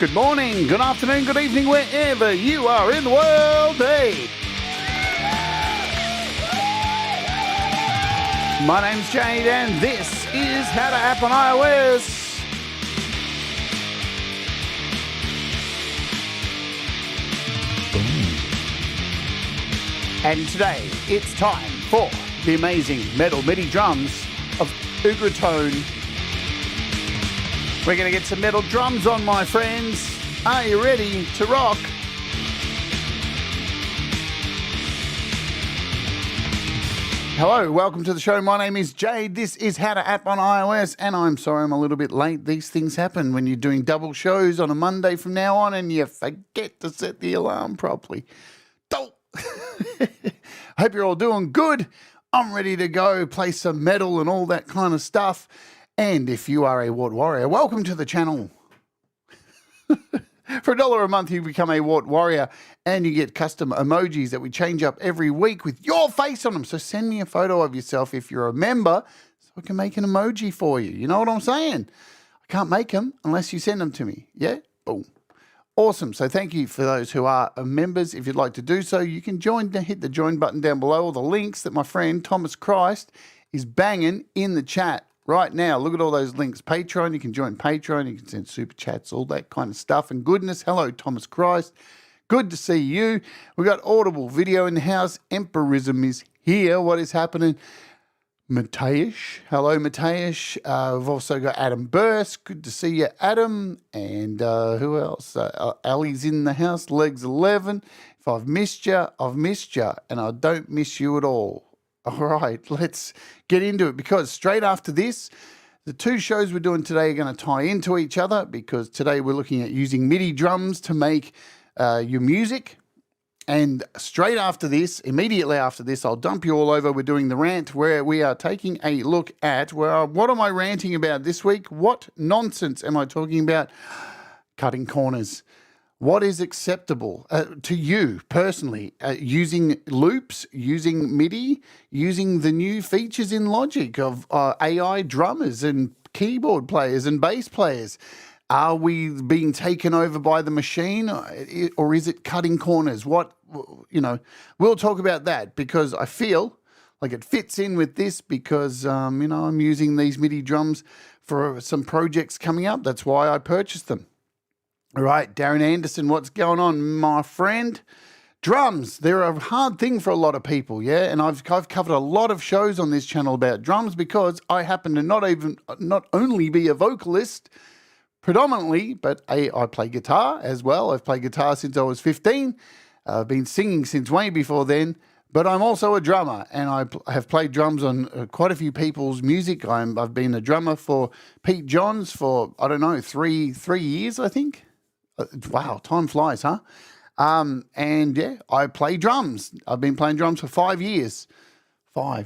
Good morning, good afternoon, good evening, wherever you are in the world. Hey! My name's Jade, and this is How to App on iOS. And today, it's time for the amazing metal MIDI drums of Ugritone. We're going to get some metal drums on, my friends. Are you ready to rock? Hello, welcome to the show. My name is Jade. This is How to App on iOS, and I'm sorry I'm a little bit late. These things happen when you're doing double shows on a Monday from now on and you forget to set the alarm properly. Hope you're all doing good. I'm ready to go play some metal and all that kind of stuff. And if you are a Wart Warrior, welcome to the channel. For $1 a month, you become a Wart Warrior and you get custom emojis that we change up every week with your face on them. So send me a photo of yourself if you're a member so I can make an emoji for you. You know what I'm saying? I can't make them unless you send them to me. Yeah? Boom. Awesome. So thank you for those who are members. If you'd like to do so, you can hit the join button down below, or the links that my friend Thomas Christ is banging in the chat right now. Look at all those links. Patreon, you can join Patreon, you can send SuperChats, all that kind of stuff and goodness. Hello, Thomas Christ. Good to see you. We've got Audible video in the house. Empirism is here. What is happening? Matthias. Hello, Matthias. We've also got Adam Burst. Good to see you, Adam. And who else? Ali's in the house. Legs 11. If I've missed you, I've missed you. And I don't miss you at all. All right, let's get into it, because straight after this, the two shows we're doing today are going to tie into each other, because today we're looking at using MIDI drums to make your music. And straight after this, immediately after this, I'll dump you all over. We're doing the rant, where we are taking a look at, well, what am I ranting about this week? What nonsense am I talking about? Cutting corners. What is acceptable to you personally? Using loops, using MIDI, using the new features in Logic of AI drummers and keyboard players and bass players. Are we being taken over by the machine, or is it cutting corners? We'll talk about that, because I feel like it fits in with this, because, I'm using these MIDI drums for some projects coming up. That's why I purchased them. All right, Darren Anderson, what's going on, my friend? Drums, they're a hard thing for a lot of people, yeah? And I've covered a lot of shows on this channel about drums, because I happen to not only be a vocalist predominantly, but I play guitar as well. I've played guitar since I was 15. I've been singing since way before then, but I'm also a drummer, and I have played drums on quite a few people's music. I've been a drummer for Pete Johns for, I don't know, three years, I think. Wow, time flies, huh? And yeah, I play drums. I've been playing drums for 5 years. 4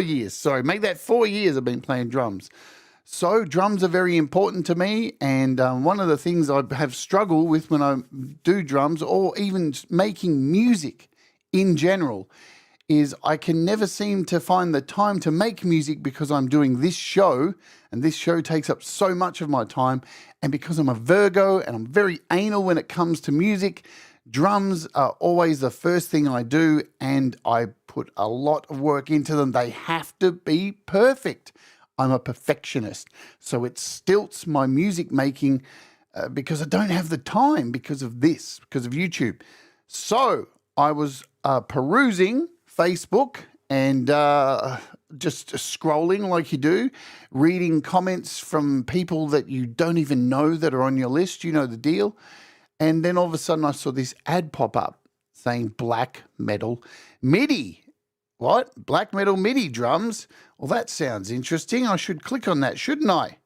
years, sorry. Make that 4 years I've been playing drums. So drums are very important to me, and one of the things I have struggled with when I do drums, or even making music in general, is I can never seem to find the time to make music, because I'm doing this show, and this show takes up so much of my time. And because I'm a Virgo and I'm very anal when it comes to music, drums are always the first thing I do, and I put a lot of work into them. They have to be perfect. I'm a perfectionist, so it stilts my music making because I don't have the time because of this, because of YouTube. So I was perusing Facebook and just scrolling like you do, reading comments from people that you don't even know that are on your list. You know the deal. And then all of a sudden I saw this ad pop up saying black metal MIDI. What? Black metal MIDI drums? Well, that sounds interesting. I should click on that, shouldn't I?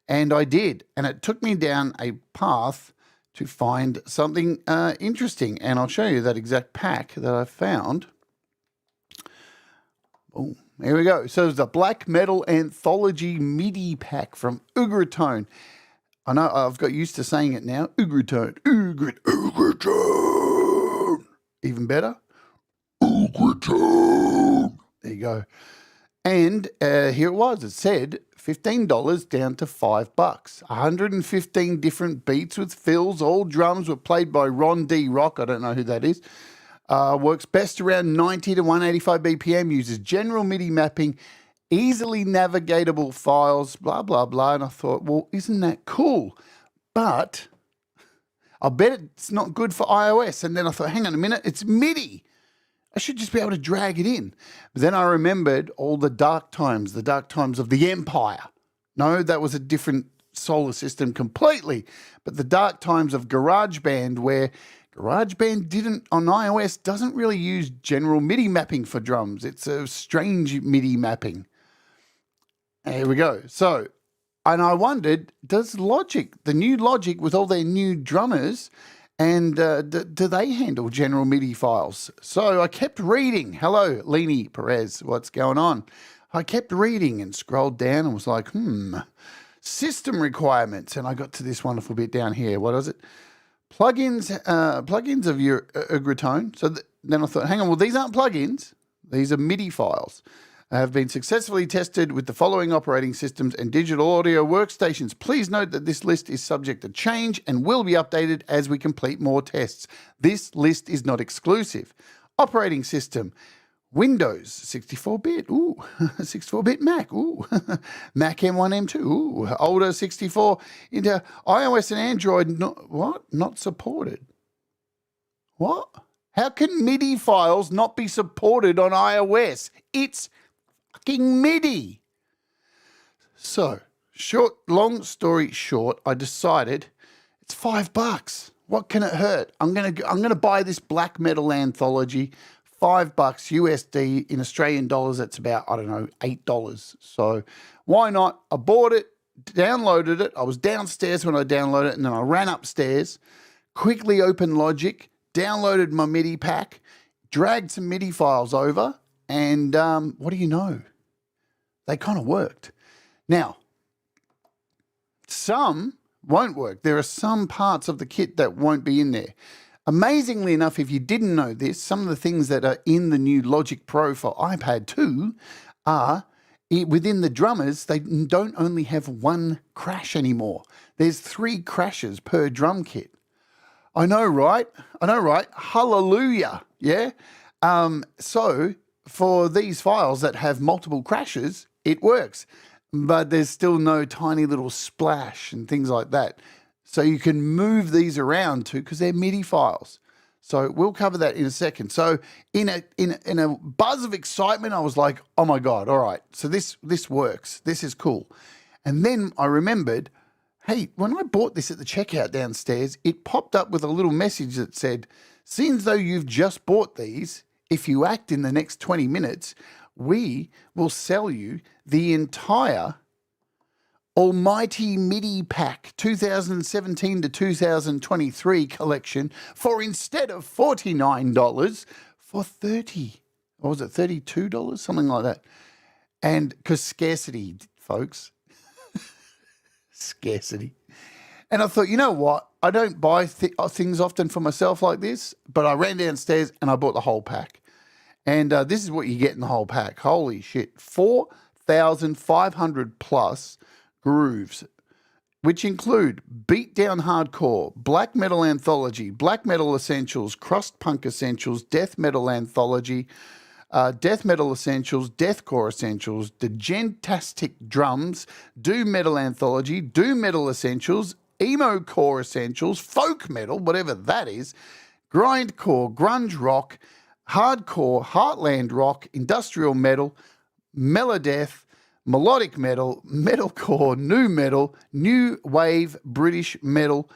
And I did. And it took me down a path to find something interesting. And I'll show you that exact pack that I found. Oh, here we go. So it's a black metal anthology MIDI pack from Ugritone. I know I've got used to saying it now. Ugritone. Ugritone. Even better. Ugritone. There you go. And here it was. It said $15 down to $5. 115 different beats with fills. All drums were played by Ron D. Rock. I don't know who that is. Works best around 90 to 185 BPM. Uses general MIDI mapping, easily navigatable files, blah, blah, blah. And I thought, well, isn't that cool? But I bet it's not good for iOS. And then I thought, hang on a minute, it's MIDI. I should just be able to drag it in. But then I remembered all the dark times of the Empire. No, that was a different solar system completely. But the dark times of GarageBand, where GarageBand didn't, on iOS, doesn't really use general MIDI mapping for drums. It's a strange MIDI mapping. Here we go. So, and I wondered, does Logic, the new Logic with all their new drummers, and do they handle general MIDI files? So I kept reading. Hello, Leni Perez, what's going on? I kept reading and scrolled down and was like, system requirements. And I got to this wonderful bit down here. What is it? Plugins of your Ugritone. So then I thought, hang on, well, these aren't plugins. These are MIDI files. Have been successfully tested with the following operating systems and digital audio workstations. Please note that this list is subject to change and will be updated as we complete more tests. This list is not exclusive. Operating system, Windows, 64-bit, 64-bit Mac, Mac M1, M2, older 64, into iOS and Android, not supported. What? How can MIDI files not be supported on iOS? It's fucking MIDI. So, long story short, I decided it's $5. What can it hurt? I'm gonna buy this black metal anthology, $5 USD. In Australian dollars, that's about, I don't know, $8. So why not? I bought it, downloaded it. I was downstairs when I downloaded it, and then I ran upstairs, quickly opened Logic, downloaded my MIDI pack, dragged some MIDI files over, and what do you know? They kind of worked. Now, some won't work. There are some parts of the kit that won't be in there. Amazingly enough, if you didn't know this, some of the things that are in the new Logic Pro for iPad 2 are within the drummers. They don't only have one crash anymore. There's 3 crashes per drum kit. I know, right? Hallelujah. Yeah. So for these files that have multiple crashes, it works, but there's still no tiny little splash and things like that. So you can move these around too, because they're MIDI files. So we'll cover that in a second. So in a buzz of excitement, I was like, oh my God, all right. So this works. This is cool. And then I remembered, hey, when I bought this at the checkout downstairs, it popped up with a little message that said, seems though you've just bought these, if you act in the next 20 minutes, we will sell you the entire Almighty MIDI Pack 2017 to 2023 collection for, instead of $49, for $30. Or was it $32? Something like that. And because scarcity, folks. Scarcity. And I thought, you know what? I don't buy things often for myself like this, but I ran downstairs and I bought the whole pack. And this is what you get in the whole pack. Holy shit. 4,500 plus grooves, which include Beatdown Hardcore, Black Metal Anthology, Black Metal Essentials, Crust Punk Essentials, Death Metal Anthology, Death Metal Essentials, Deathcore Essentials, Degentastic Drums, Doom Metal Anthology, Doom Metal Essentials, Emo Core Essentials, Folk Metal, whatever that is, Grindcore, Grunge Rock, Hardcore, Heartland Rock, Industrial Metal, Melodeath, Melodic Metal, Metalcore, New Metal, New Wave, British Metal,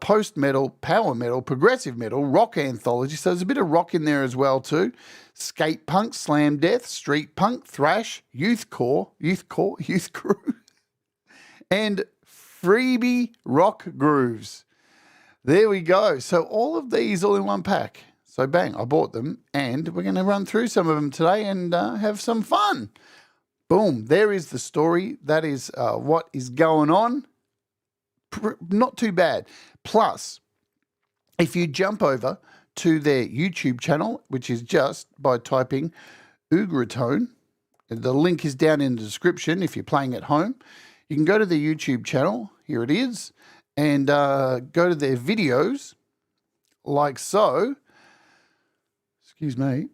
Post Metal, Power Metal, Progressive Metal, Rock Anthology. So there's a bit of rock in there as well too. Skate Punk, Slam Death, Street Punk, Thrash, Youth Crew, and Freebie Rock Grooves. There we go. So all of these all in one pack. So bang, I bought them, and we're going to run through some of them today and have some fun. Boom, there is the story. That is what is going on. Not too bad. Plus, if you jump over to their YouTube channel, which is just by typing Ugritone, The link is down in the description if you're playing at home. You can go to the YouTube channel. Here it is. And go to their videos like so. Excuse me.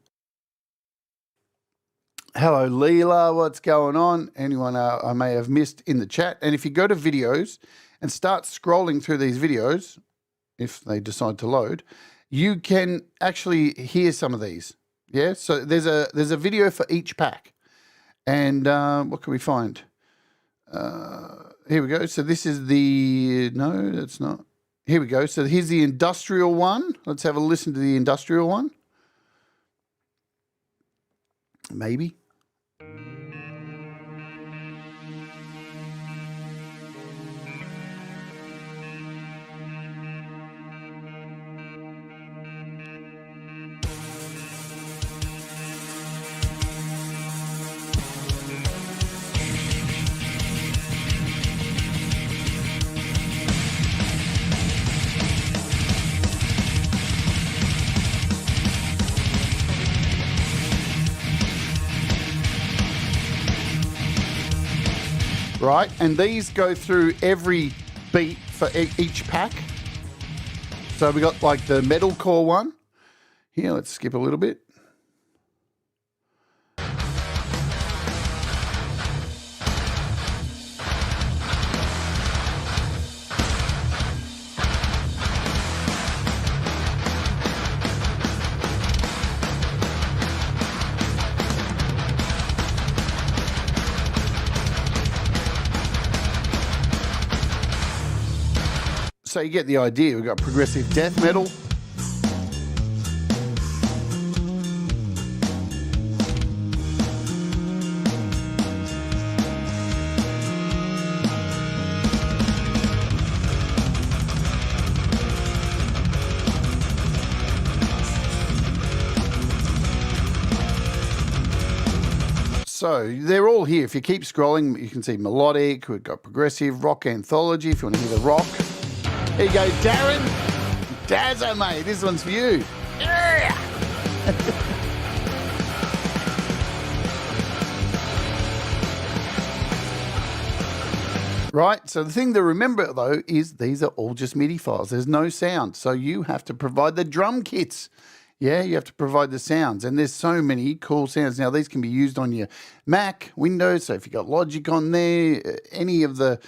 Hello, Leela. What's going on? Anyone I may have missed in the chat. And if you go to videos and start scrolling through these videos, if they decide to load, you can actually hear some of these. Yeah, so there's a video for each pack. And what can we find? Here we go. So this is the, no, that's not. Here we go. So here's the industrial one. Let's have a listen to the industrial one. Maybe. Right, and these go through every beat for each pack. So we got like the metalcore one. Here, let's skip a little bit. So you get the idea. We've got progressive death metal. So they're all here. If you keep scrolling, you can see melodic. We've got progressive, rock anthology, if you want to hear the rock. There you go, Darren. Dazzo, mate. This one's for you. Yeah! Right, so the thing to remember, though, is these are all just MIDI files. There's no sound, so you have to provide the drum kits. Yeah, you have to provide the sounds, and there's so many cool sounds. Now, these can be used on your Mac, Windows, so if you've got Logic on there, any of the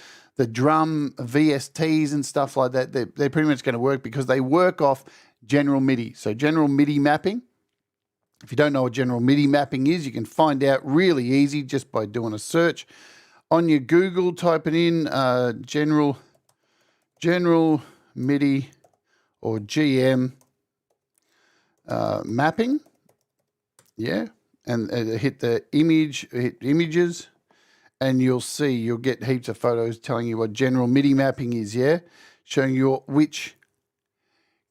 drum VSTs and stuff like that, they're pretty much going to work because they work off general MIDI. So general MIDI mapping. If you don't know what general MIDI mapping is, you can find out really easy just by doing a search on your Google, typing in general MIDI or GM mapping. Yeah, and hit the images. And you'll see, you'll get heaps of photos telling you what general MIDI mapping is, yeah? Showing you which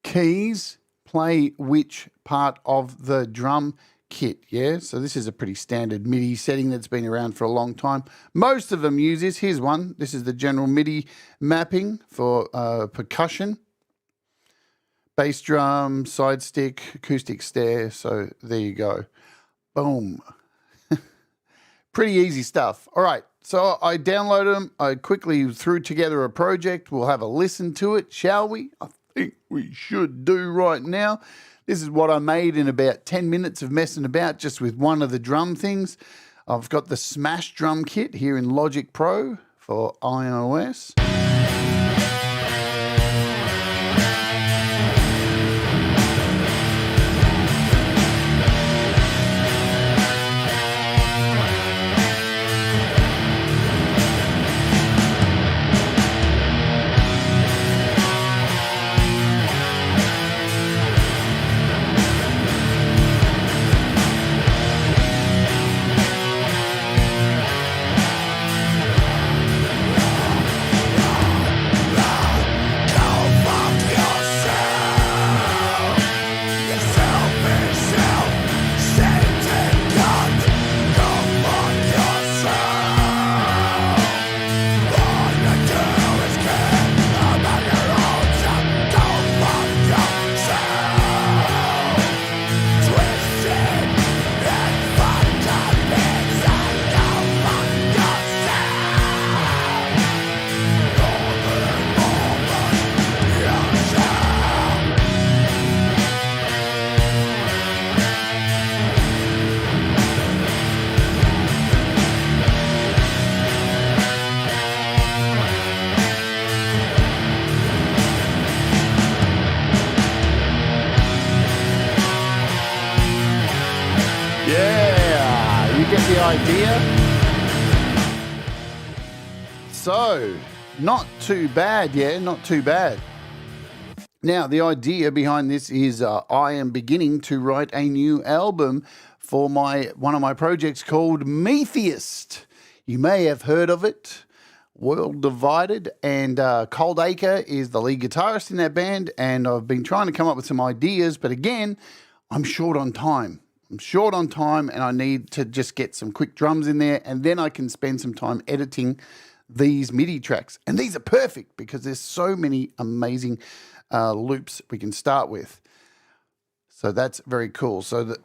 keys play which part of the drum kit, yeah? So this is a pretty standard MIDI setting that's been around for a long time. Most of them use this. Here's one. This is the general MIDI mapping for percussion. Bass drum, side stick, acoustic snare. So there you go. Boom. Pretty easy stuff. All right, so I downloaded them. I quickly threw together a project. We'll have a listen to it, shall we? I think we should do right now. This is what I made in about 10 minutes of messing about just with one of the drum things. I've got the Smash drum kit here in Logic Pro for iOS. idea. So, not too bad, yeah, not too bad. Now, the idea behind this is I am beginning to write a new album for one of my projects called Metheist. You may have heard of it. World Divided, and Cold Acre is the lead guitarist in that band, and I've been trying to come up with some ideas, but again, I'm short on time. And I need to just get some quick drums in there, and then I can spend some time editing these MIDI tracks. And these are perfect because there's so many amazing loops we can start with. So that's very cool. So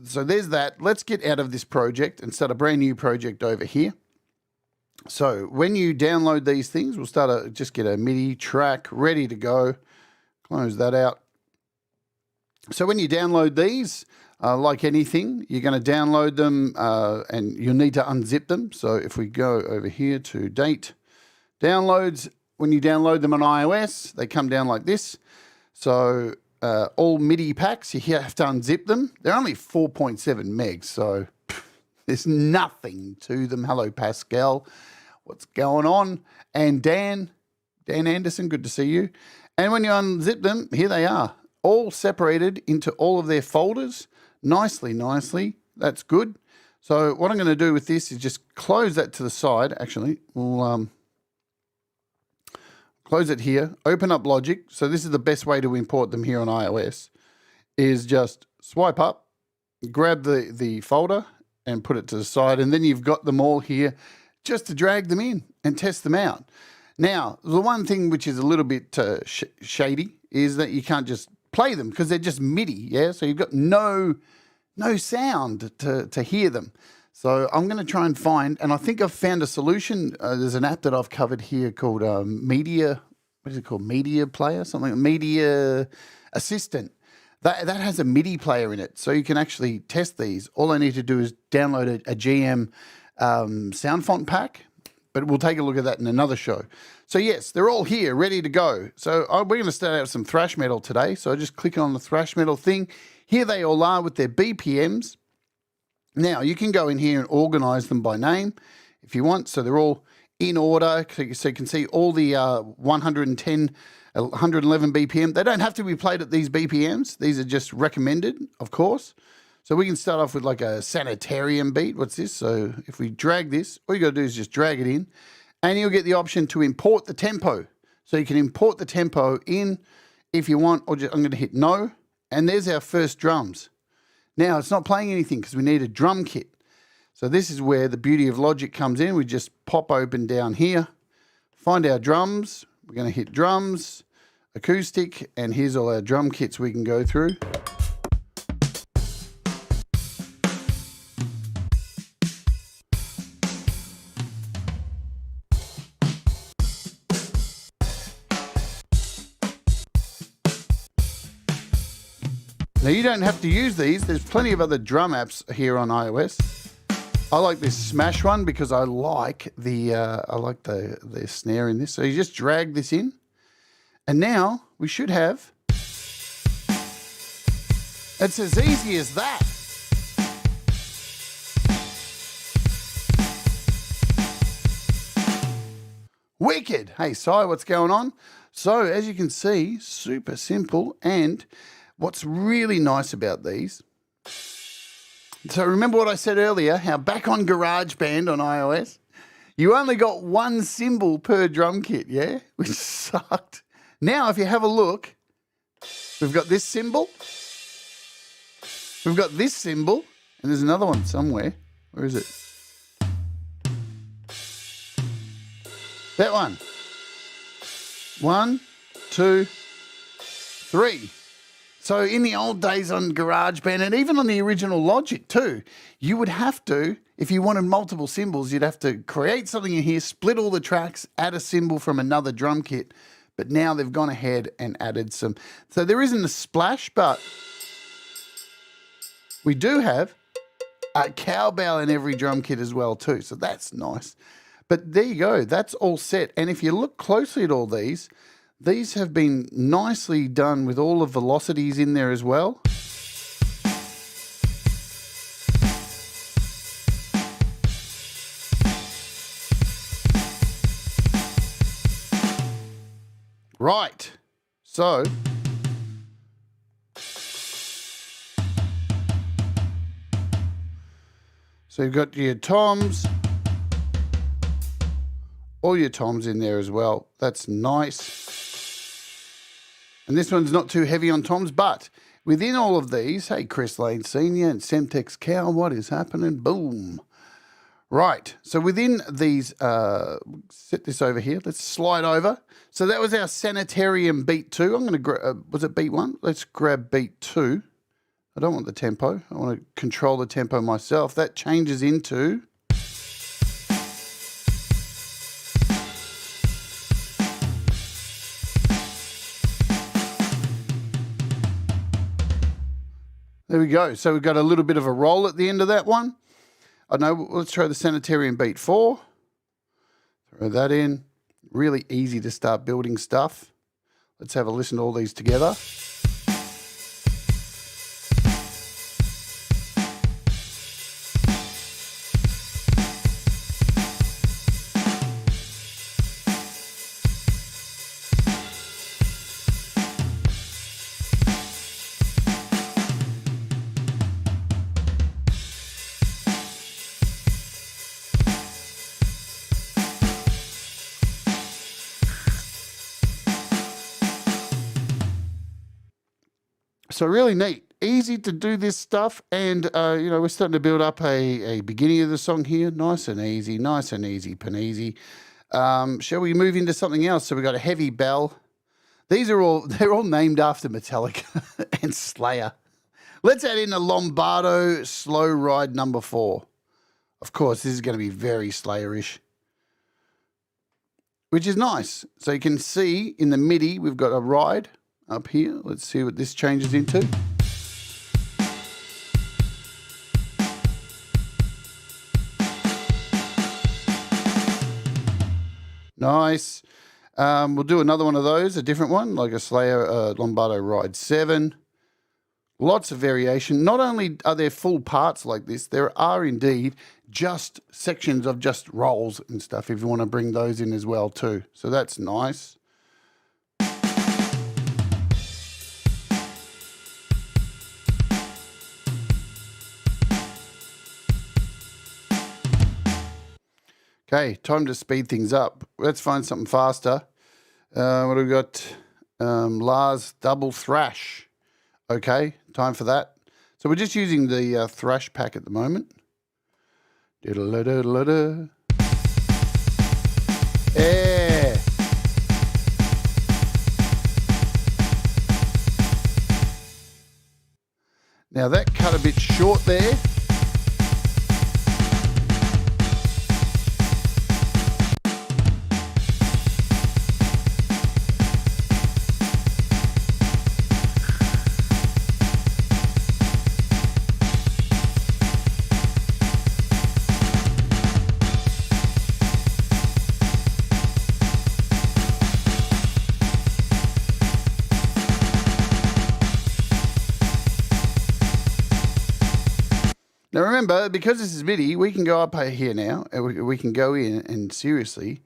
there's that. Let's get out of this project and start a brand new project over here. So when you download these things, we'll just get a MIDI track ready to go. Close that out. So when you download these, like anything, you're going to download them and you'll need to unzip them. So if we go over here to date, downloads, when you download them on iOS, they come down like this. So all MIDI packs, you have to unzip them. They're only 4.7 megs, so there's nothing to them. Hello, Pascal. What's going on? And Dan Anderson, good to see you. And when you unzip them, here they are, all separated into all of their folders. Nicely. That's good. So what I'm going to do with this is just close that to the side. Actually, we'll close it here. Open up Logic. So this is the best way to import them here on iOS, is just swipe up, grab the folder, and put it to the side, and then you've got them all here just to drag them in and test them out. Now, the one thing which is a little bit shady is that you can't just play them because they're just MIDI, yeah? So you've got no sound to hear them. So I'm going to try and find, and I think I've found a solution. There's an app that I've covered here called Media, what is it called? Media Player? Something like Media Assistant. That has a MIDI player in it, so you can actually test these. All I need to do is download a GM sound font pack, but we'll take a look at that in another show. So yes, they're all here, ready to go. So we're going to start out with some thrash metal today. So I just click on the thrash metal thing. Here they all are with their BPMs. Now, you can go in here and organize them by name if you want. So they're all in order, so you can see all the 110 111 BPM. They don't have to be played at these BPMs. These are just recommended, of course. So we can start off with like a sanitarium beat. What's this? So if we drag this, all you got to do is just drag it in, and you'll get the option to import the tempo. So you can import the tempo in if you want, or I'm going to hit no, and there's our first drums. Now, it's not playing anything because we need a drum kit. So this is where the beauty of Logic comes in. We just pop open down here, find our drums. We're going to hit drums, acoustic, and here's all our drum kits we can go through. Now, you don't have to use these. There's plenty of other drum apps here on iOS. I like this Smash one because I like the snare in this. So you just drag this in, and now we should have. It's as easy as that. Wicked. Hey, Si, what's going on? So as you can see, super simple. And what's really nice about these, so remember what I said earlier, how back on GarageBand on iOS, you only got one cymbal per drum kit, yeah? Which sucked. Now, if you have a look, we've got this cymbal, we've got this cymbal, and there's another one somewhere. Where is it? That one. 1, 2, 3. So in the old days on GarageBand, and even on the original Logic too, you would have to, if you wanted multiple cymbals, you'd have to create something in here, split all the tracks, add a cymbal from another drum kit. But now they've gone ahead and added some. So there isn't a splash, but we do have a cowbell in every drum kit as well too. So that's nice. But there you go. That's all set. And if you look closely at all these have been nicely done with all the velocities in there as Right. So you've got your toms, all your toms in there as well. That's nice. And this one's not too heavy on toms, but within all of these, hey, Chris Lane Senior and Semtex Cow, what is happening? Boom. Right, so within these, set this over here. Let's slide over. So that was our Sanitarium beat 2. I'm going to grab, was it beat 1? Let's grab beat 2. I don't want the tempo. I want to control the tempo myself. That changes into... There we go. So we've got a little bit of a roll at the end of that one. I know, let's try the Sanitarium beat 4. Throw that in. Really easy to start building stuff. Let's have a listen to all these together. So really neat, easy to do this stuff, and you know, we're starting to build up a beginning of the song here, nice and easy, paneasy. Shall we move into something else? So we've got a heavy bell. They're all named after Metallica and Slayer. Let's add in a Lombardo slow ride number 4. Of course, this is going to be very Slayerish, which is nice. So you can see in the MIDI we've got a ride up here. Let's see what this changes into. Nice. We'll do another one of those, a different one, like a Slayer Lombardo Ride 7. Lots of variation. Not only are there full parts like this, there are indeed just sections of just rolls and stuff if you want to bring those in as well too. So that's nice. Okay, time to speed things up. Let's find something faster. What do we got? Lars double thrash. Okay, time for that. So we're just using the thrash pack at the moment. Diddle-a-diddle-a-da. Yeah. Now that cut a bit short there. Now remember, because this is MIDI, we can go up here now, and we can go in and seriously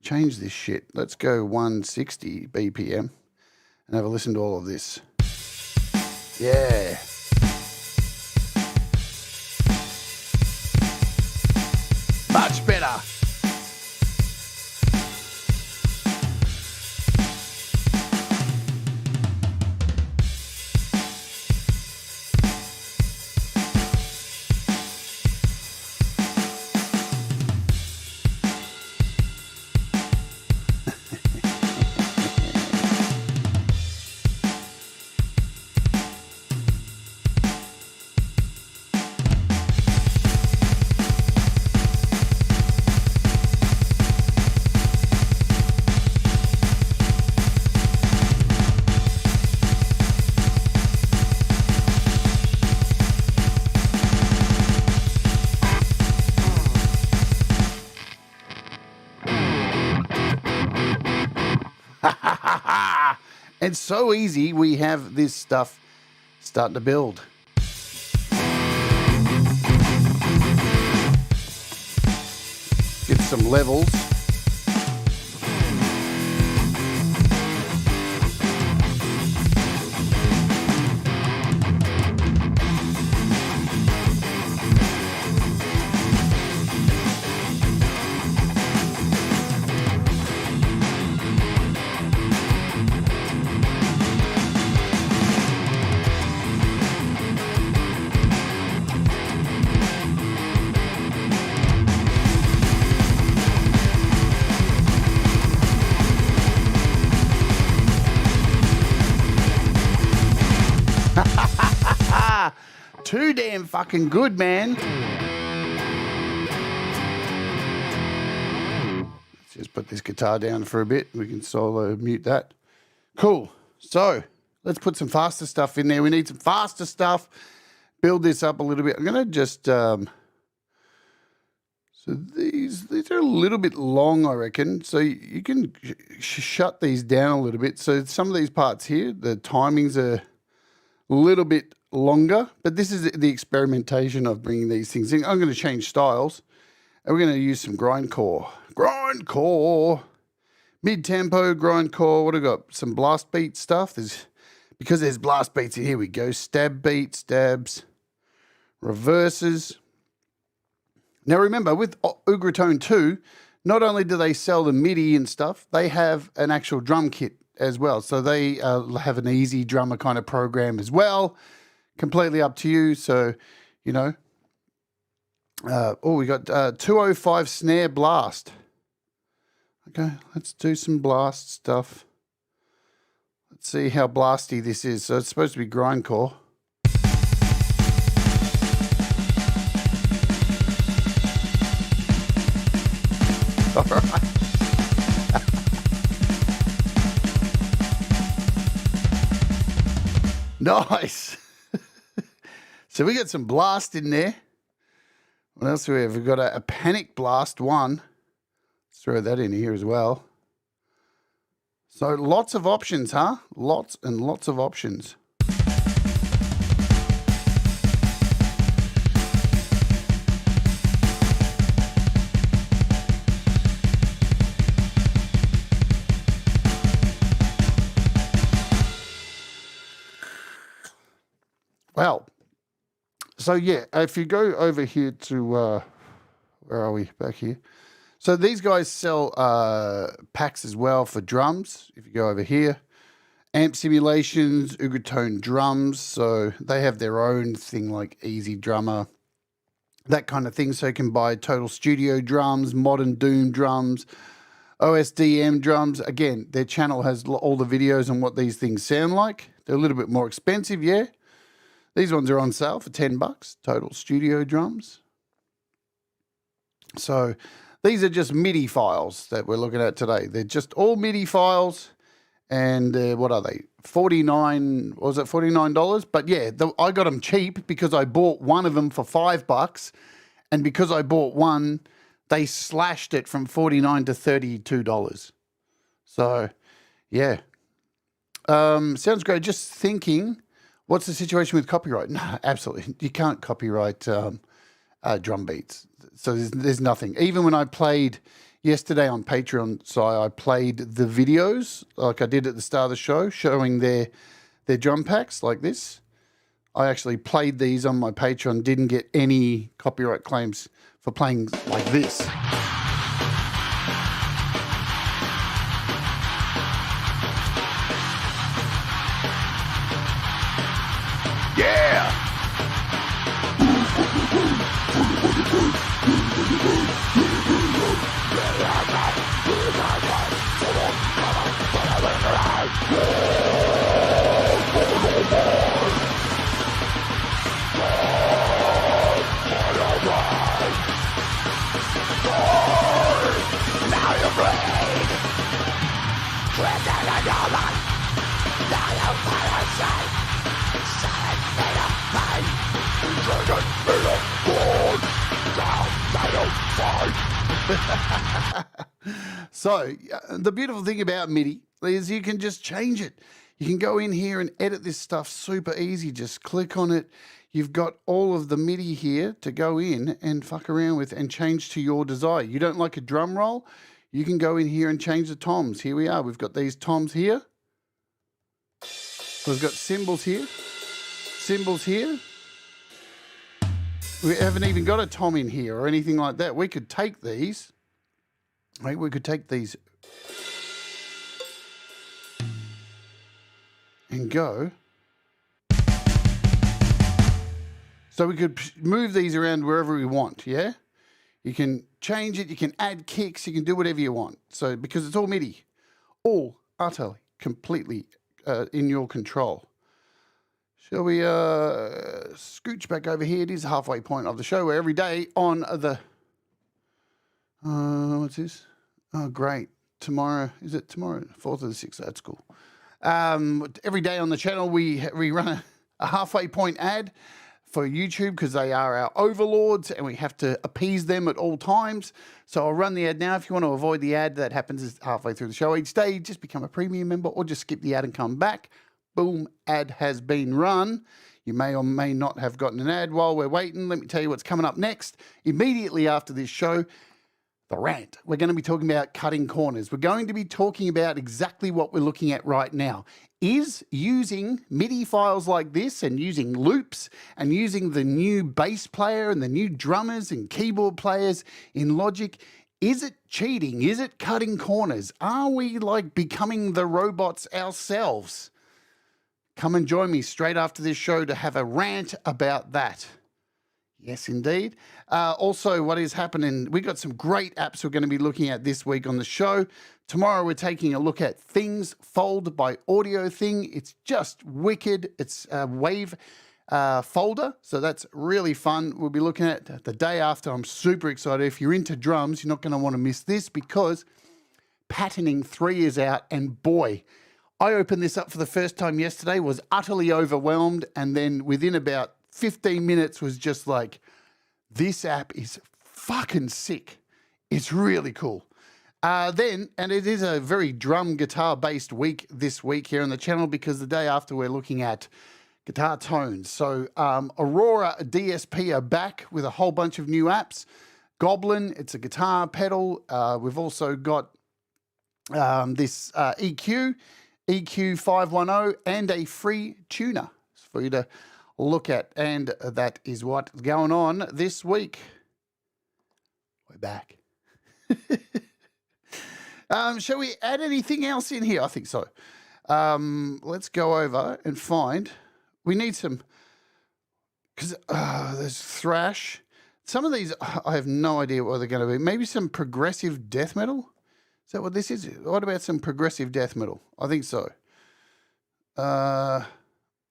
change this shit. Let's go 160 BPM and have a listen to all of this. Yeah. Much better. And so easy, we have this stuff starting to build. Get some levels. too damn fucking good, man. Let's just put this guitar down for a bit. We can solo mute that. Cool. So let's put some faster stuff in there. We need some faster stuff. Build this up a little bit. I'm going to just... so these are a little bit long, I reckon. So you can shut these down a little bit. So some of these parts here, the timings are a little bit longer. But this is the experimentation of bringing these things in. I'm going to change styles. And we're going to use some grindcore. Grindcore. Mid-tempo, grindcore. What have I got? Some blast beat stuff. Because there's blast beats in here we go. Stab beat, stabs, reverses. Now remember, with Ugritone 2, not only do they sell the Midi and stuff, they have an actual drum kit as well. So they have an easy drummer kind of program as well. Completely up to you. So, you know. We got 205 snare blast. Okay, let's do some blast stuff. Let's see how blasty this is. So it's supposed to be grindcore. All right. Nice. So we got some blast in there. What else do we have? We've got a panic blast one. Let's throw that in here as well. So lots of options, huh? Lots and lots of options. Well, so yeah, if you go over here to, where are we? Back here. So these guys sell packs as well for drums. If you go over here, amp simulations, Ugritone drums. So they have their own thing like Easy Drummer, that kind of thing. So you can buy Total Studio drums, Modern Doom drums, OSDM drums. Again, their channel has all the videos on what these things sound like. They're a little bit more expensive, yeah. These ones are on sale for $10, Total Studio drums. So these are just MIDI files that we're looking at today. They're just all MIDI files. And what are they? Was it $49? But yeah, I got them cheap because I bought one of them for $5. And because I bought one, they slashed it from $49 to $32. So yeah. Sounds great. Just thinking... What's the situation with copyright? No, absolutely. You can't copyright drum beats. So there's nothing. Even when I played yesterday on Patreon, so I played the videos like I did at the start of the show, showing their drum packs like this. I actually played these on my Patreon, didn't get any copyright claims for playing like this. Yeah! So the beautiful thing about MIDI is you can just change it. You can go in here and edit this stuff super easy. Just click on it. You've got all of the MIDI here to go in and fuck around with and change to your desire. You don't like a drum roll? You can go in here and change the toms. Here we are. We've got these toms here. We've got cymbals here. Cymbals here. We haven't even got a tom in here or anything like that. We could take these. Right, we could take these and go. So we could move these around wherever we want, yeah? You can change it, you can add kicks, you can do whatever you want. So because it's all MIDI, all utterly, completely in your control. Shall we scooch back over here? It is the halfway point of the show where every day on the... what's this? Oh, great. Tomorrow, is it tomorrow? 4th or the 6th? That's cool. Every day on the channel, we run a halfway point ad for YouTube because they are our overlords and we have to appease them at all times. So I'll run the ad now. If you want to avoid the ad that happens halfway through the show each day, just become a premium member or just skip the ad and come back. Boom, ad has been run. You may or may not have gotten an ad while we're waiting. Let me tell you what's coming up next. Immediately after this show, the rant. We're going to be talking about cutting corners. We're going to be talking about exactly what we're looking at right now. Is using MIDI files like this and using loops and using the new bass player and the new drummers and keyboard players in Logic, is it cheating? Is it cutting corners? Are we like becoming the robots ourselves? Come and join me straight after this show to have a rant about that. Yes, indeed. Also, what is happening, we got some great apps we're going to be looking at this week on the show. Tomorrow, we're taking a look at Things Fold by Audio Thing. It's just wicked. It's a wave folder, so that's really fun. We'll be looking at the day after. I'm super excited. If you're into drums, you're not going to want to miss this because Patterning 3 is out, and boy, I opened this up for the first time yesterday, was utterly overwhelmed, and then within about 15 minutes was just like, this app is fucking sick. It's really cool. And it is a very drum guitar based week this week here on the channel because the day after we're looking at guitar tones. So Aurora DSP are back with a whole bunch of new apps. Goblin, it's a guitar pedal. We've also got this EQ 510 and a free tuner for you to look at, and that is what's going on this week. We're back. Shall we add anything else in here? I think so. Let's go over and find. We need some, because there's thrash. Some of these, I have no idea what they're going to be. Maybe some progressive death metal? Is that what this is? What about some progressive death metal? I think so.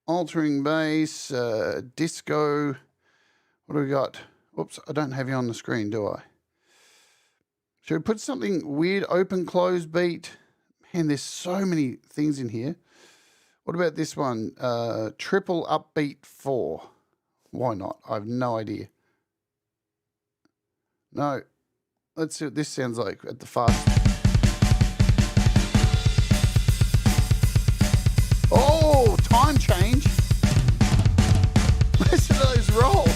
Altering bass, disco. What do we got? Oops, I don't have you on the screen, do I? Should we put something weird, open, close beat? Man, there's so many things in here. What about this one? Triple upbeat 4. Why not? I have no idea. No. Let's see what this sounds like at the fast. Oh, time change. Listen to those rolls.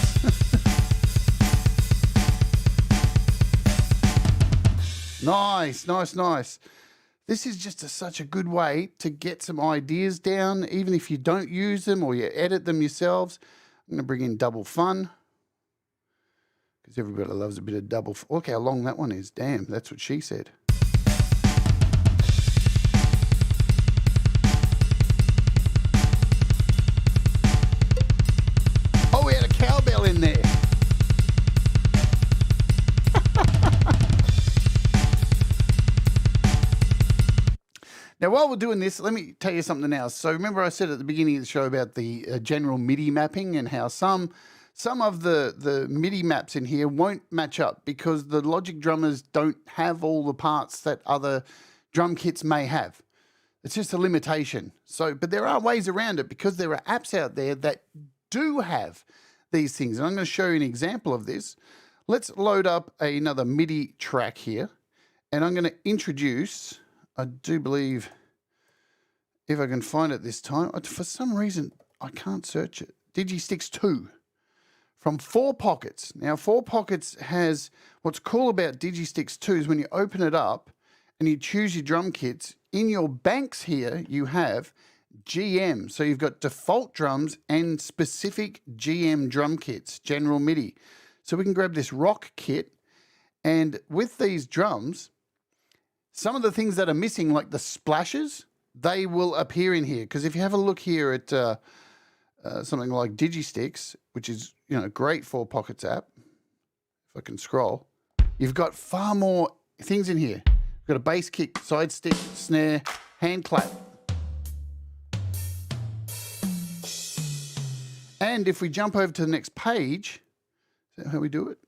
Nice, nice, nice. This is just such a good way to get some ideas down, even if you don't use them or you edit them yourselves. I'm going to bring in double fun because everybody loves a bit of double fun. Look how long that one is. Damn, that's what she said. Oh, we had a cowbell in there. Now, while we're doing this, let me tell you something else. So remember I said at the beginning of the show about the general MIDI mapping and how some of the MIDI maps in here won't match up because the Logic drummers don't have all the parts that other drum kits may have. It's just a limitation. So, but there are ways around it because there are apps out there that do have these things. And I'm going to show you an example of this. Let's load up another MIDI track here. And I'm going to introduce... I do believe, if I can find it this time, for some reason, I can't search it. DigiSticks 2 from 4 Pockets. Now, 4 Pockets has, what's cool about DigiSticks 2 is when you open it up and you choose your drum kits, in your banks here, you have GM. So you've got default drums and specific GM drum kits, General MIDI. So we can grab this rock kit, and with these drums, some of the things that are missing, like the splashes, they will appear in here. Because if you have a look here at something like DigiSticks, which is, you know, great 4 Pockets app, if I can scroll, you've got far more things in here. You've got a bass kick, side stick, snare, hand clap. And if we jump over to the next page, is that how we do it?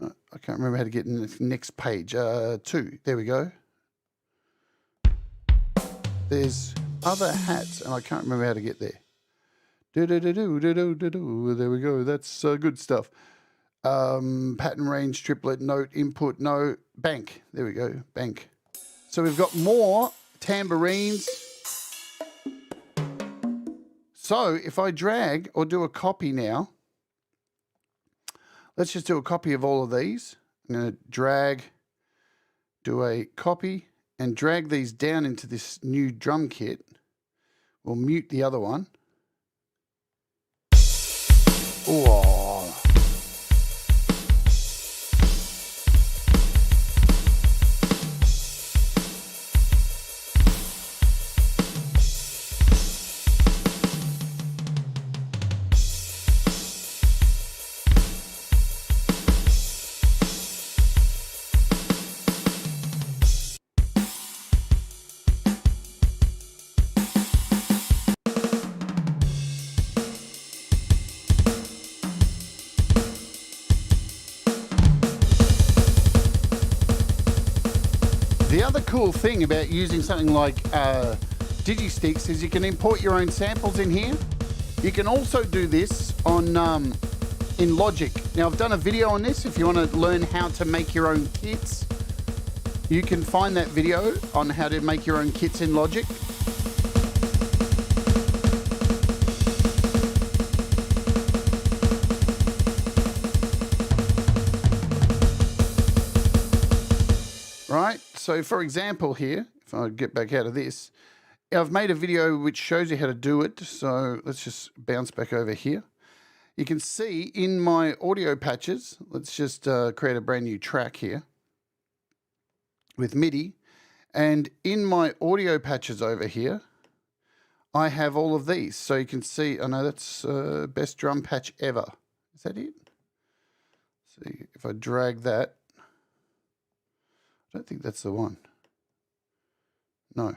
I can't remember how to get in the next page. 2, there we go. There's other hats, and I can't remember how to get there. There we go. That's good stuff. Pattern range, triplet, note, input, no, bank. There we go, bank. So we've got more tambourines. So if I drag or do a copy now, let's just do a copy of all of these. I'm going to drag, do a copy, and drag these down into this new drum kit. We'll mute the other one. Oh. The other cool thing about using something like DigiSticks is you can import your own samples in here. You can also do this on in Logic. Now I've done a video on this. If you want to learn how to make your own kits, you can find that video on how to make your own kits in Logic. Right, so for example here, if I get back out of this, I've made a video which shows you how to do it. So let's just bounce back over here. You can see in my audio patches, let's just create a brand new track here with Midi. And in my audio patches over here, I have all of these. So you can see, I know that's best drum patch ever. Is that it? See, if I drag that, I don't think that's the one. No.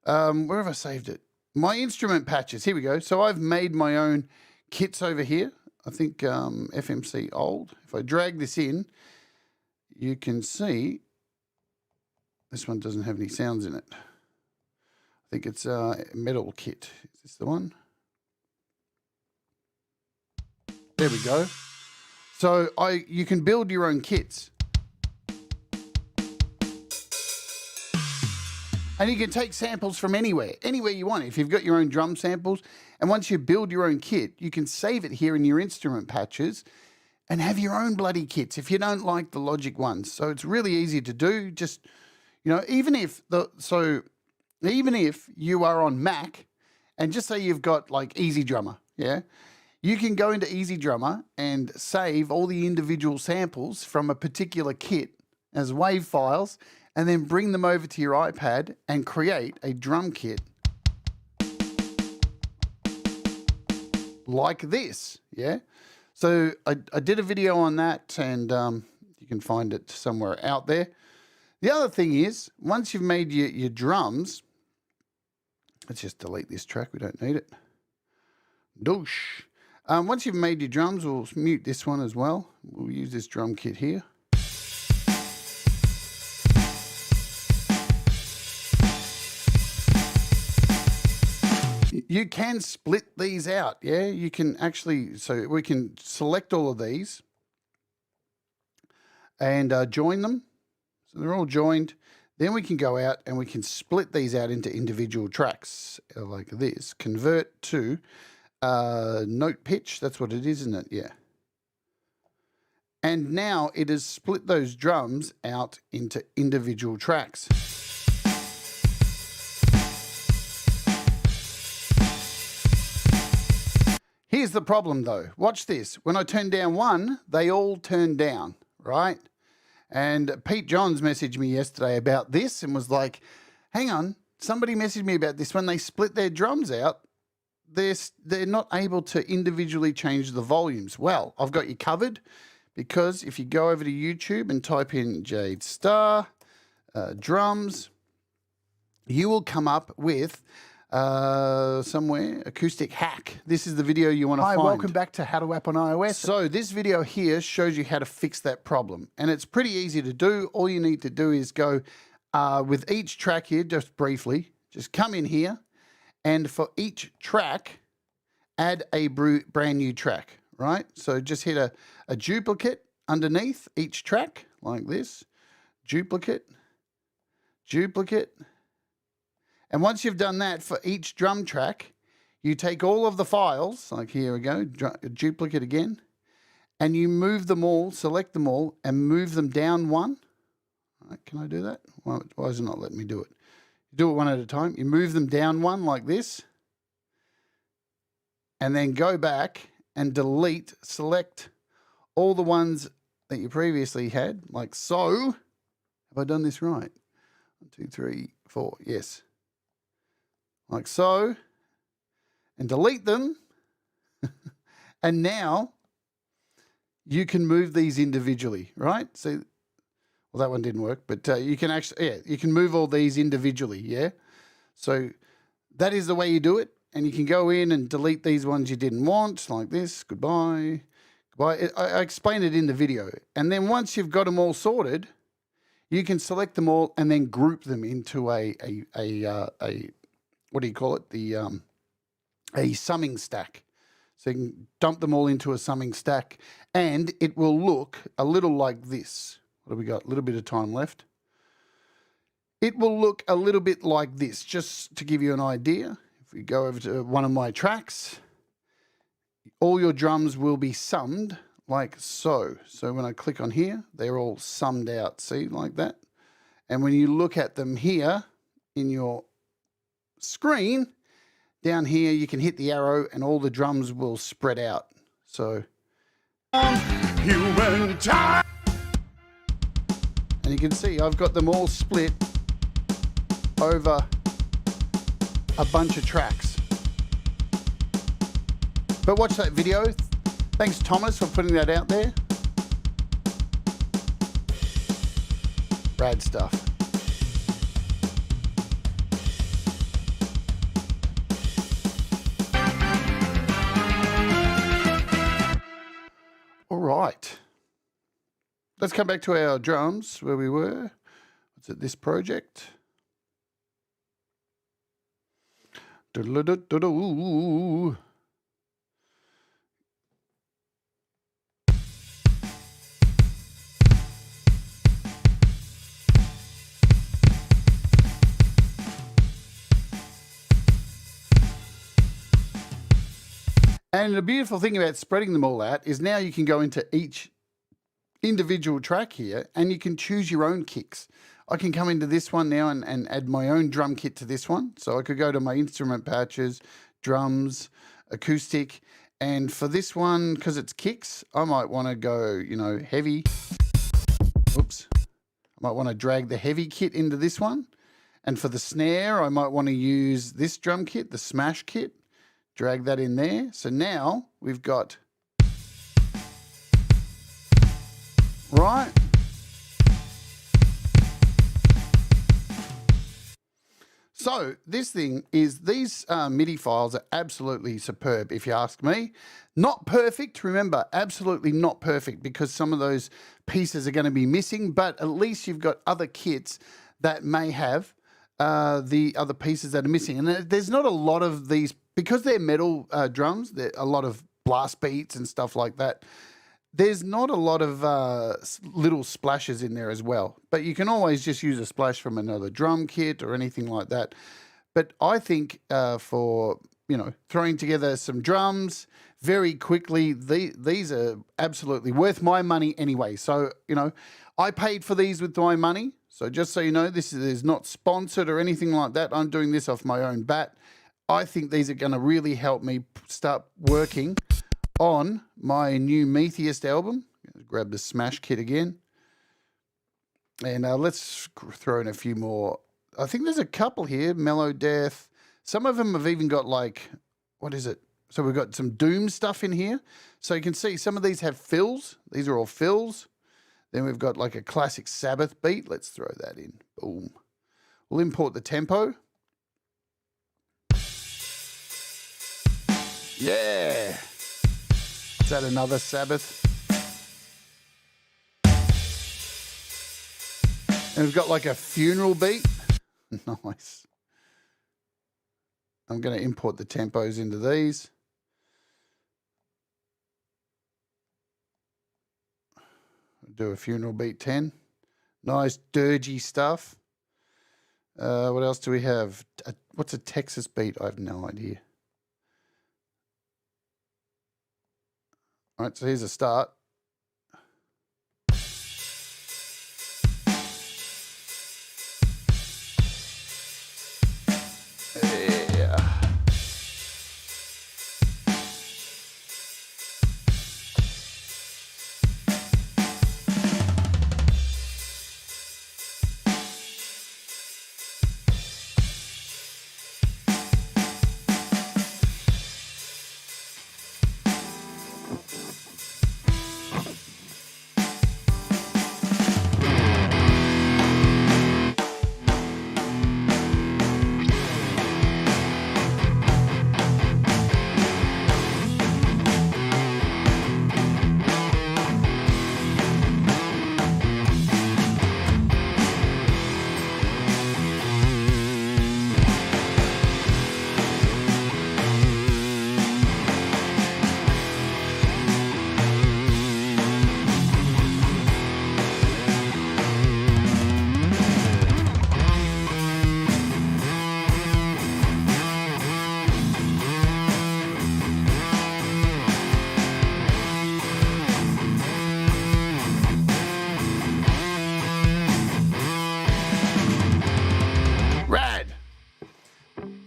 Where have I saved it? My instrument patches. Here we go. So I've made my own kits over here. I think FMC old. If I drag this in, you can see this one doesn't have any sounds in it. I think it's a metal kit. Is this the one? There we go. So you can build your own kits. And you can take samples from anywhere you want. If you've got your own drum samples, and once you build your own kit, you can save it here in your instrument patches and have your own bloody kits if you don't like the Logic ones. So it's really easy to do. Just, you know, even if you are on Mac, and just say you've got like Easy Drummer, yeah, you can go into Easy Drummer and save all the individual samples from a particular kit as WAV files, and then bring them over to your iPad and create a drum kit like this, yeah? So I did a video on that, and you can find it somewhere out there. The other thing is, once you've made your drums, let's just delete this track, we don't need it. Douche. Once you've made your drums, we'll mute this one as well. We'll use this drum kit here. You can split these out, yeah? You can actually, so we can select all of these and join them. So they're all joined. Then we can go out and we can split these out into individual tracks like this. Convert to note pitch, that's what it is, isn't it? Yeah. And now it has split those drums out into individual tracks. Here's the problem though. Watch this. When I turn down one, they all turn down, right? And Pete Johns messaged me yesterday about this and was like, hang on, somebody messaged me about this. When they split their drums out, they're not able to individually change the volumes. Well, I've got you covered, because if you go over to YouTube and type in Jade Starr drums, you will come up with somewhere, acoustic hack. This is the video you want to find. Hi, welcome back to How to App on iOS. So this video here shows you how to fix that problem. And it's pretty easy to do. All you need to do is go with each track here, just briefly, just come in here, and for each track, add a brand new track, right? So just hit a duplicate underneath each track, like this, duplicate, duplicate. And once you've done that for each drum track, you take all of the files, like here we go, duplicate again, and you move them all, select them all, and move them down one. All right, can I do that? Why is it not letting me do it? Do it one at a time. You move them down one like this, and then go back and delete, select all the ones that you previously had, like so. Have I done this right? 1, 2, 3, 4, yes. Like so, and delete them. And now you can move these individually, right? So, well, that one didn't work, but you can actually, yeah, you can move all these individually, yeah? So that is the way you do it. And you can go in and delete these ones you didn't want, like this, goodbye, goodbye. I explained it in the video. And then once you've got them all sorted, you can select them all and then group them into a what do you call it? A summing stack. So you can dump them all into a summing stack, and it will look a little like this. What have we got? A little bit of time left. It will look a little bit like this, just to give you an idea. If we go over to one of my tracks, all your drums will be summed like so. So when I click on here, they're all summed out, see, like that. And when you look at them here in your screen, down here you can hit the arrow and all the drums will spread out. So human time. And you can see I've got them all split over a bunch of tracks. But watch that video. Thanks Thomas for putting that out there. Rad stuff. All right, let's come back to our drums where we were. What's it, this project? Do-do-do-do-do. And the beautiful thing about spreading them all out is now you can go into each individual track here and you can choose your own kicks. I can come into this one now and add my own drum kit to this one. So I could go to my instrument patches, drums, acoustic. And for this one, because it's kicks, I might want to go, you know, heavy. Oops. I might want to drag the heavy kit into this one. And for the snare, I might want to use this drum kit, the smash kit. Drag that in there. So now we've got, right? So this thing is, these MIDI files are absolutely superb, if you ask me. Not perfect, remember, absolutely not perfect, because some of those pieces are going to be missing, but at least you've got other kits that may have the other pieces that are missing. And there's not a lot of these, because they're metal drums, there are a lot of blast beats and stuff like that. There's not a lot of little splashes in there as well. But you can always just use a splash from another drum kit or anything like that. But I think for, you know, throwing together some drums very quickly, these are absolutely worth my money anyway. So, you know, I paid for these with my money. So just so you know, this is not sponsored or anything like that. I'm doing this off my own bat. I think these are going to really help me start working on my new Meteorist album. Grab the Smash kit again. And let's throw in a few more. I think there's a couple here. Mellow Death. Some of them have even got like, what is it? So we've got some Doom stuff in here. So you can see some of these have fills. These are all fills. Then we've got like a classic Sabbath beat. Let's throw that in. Boom. We'll import the tempo. Yeah. Is that another Sabbath? And we've got like a funeral beat. Nice. I'm going to import the tempos into these. Do a funeral beat 10. Nice dirgy stuff. What else do we have? What's a Texas beat? I have no idea. All right, so here's a start. Yeah.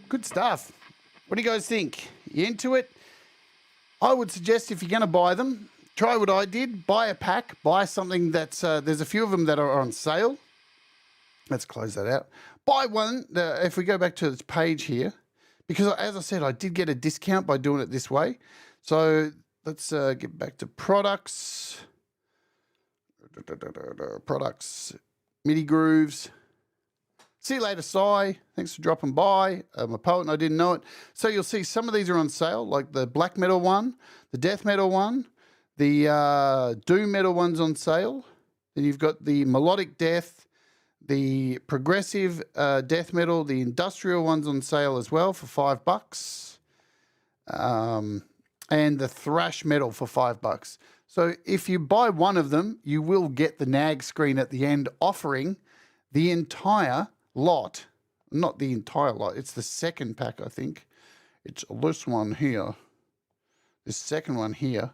Good stuff. What do you guys think? You into it? I would suggest if you're going to buy them, try what I did. Buy a pack. Buy something that's... there's a few of them that are on sale. Let's close that out. Buy one. If we go back to this page here, because as I said, I did get a discount by doing it this way. So let's get back to products. Products. Midi grooves. See you later, Sai. Thanks for dropping by. I'm a poet and I didn't know it. So you'll see some of these are on sale, like the black metal one, the death metal one, the doom metal one's on sale. Then you've got the melodic death, the progressive death metal, the industrial one's on sale as well for $5. And the thrash metal for $5. So if you buy one of them, you will get the nag screen at the end offering the entire lot. Not the entire lot. It's the second pack, I think. It's this one here. This second one here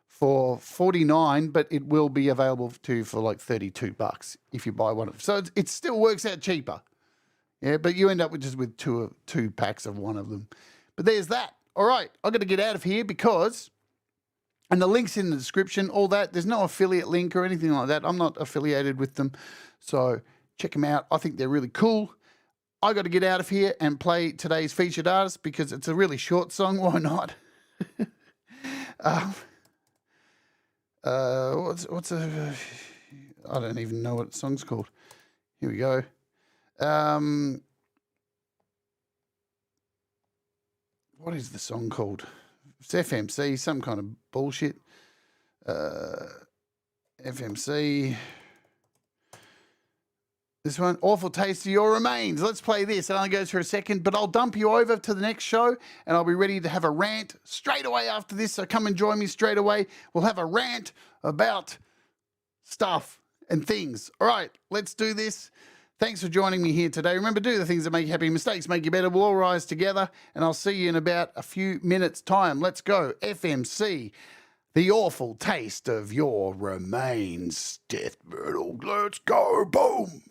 for $49, but it will be available to you for like $32 if you buy one of them. So it still works out cheaper. Yeah, but you end up with just with two packs of one of them. But there's that. All right, I've got to get out of here because... And the link's in the description, all that. There's no affiliate link or anything like that. I'm not affiliated with them. So check them out. I think they're really cool. I got to get out of here and play today's featured artist because it's a really short song. Why not? What's a... I don't even know what the song's called. Here we go. What is the song called? It's FMC, some kind of bullshit. FMC. This one, Awful Taste of Your Remains. Let's play this. It only goes for a second, but I'll dump you over to the next show and I'll be ready to have a rant straight away after this. So come and join me straight away. We'll have a rant about stuff and things. All right, let's do this. Thanks for joining me here today. Remember, do the things that make you happy. Mistakes make you better. We'll all rise together, and I'll see you in about a few minutes' time. Let's go. FMC, The Awful Taste of Your Remains. Death metal. Let's go. Boom.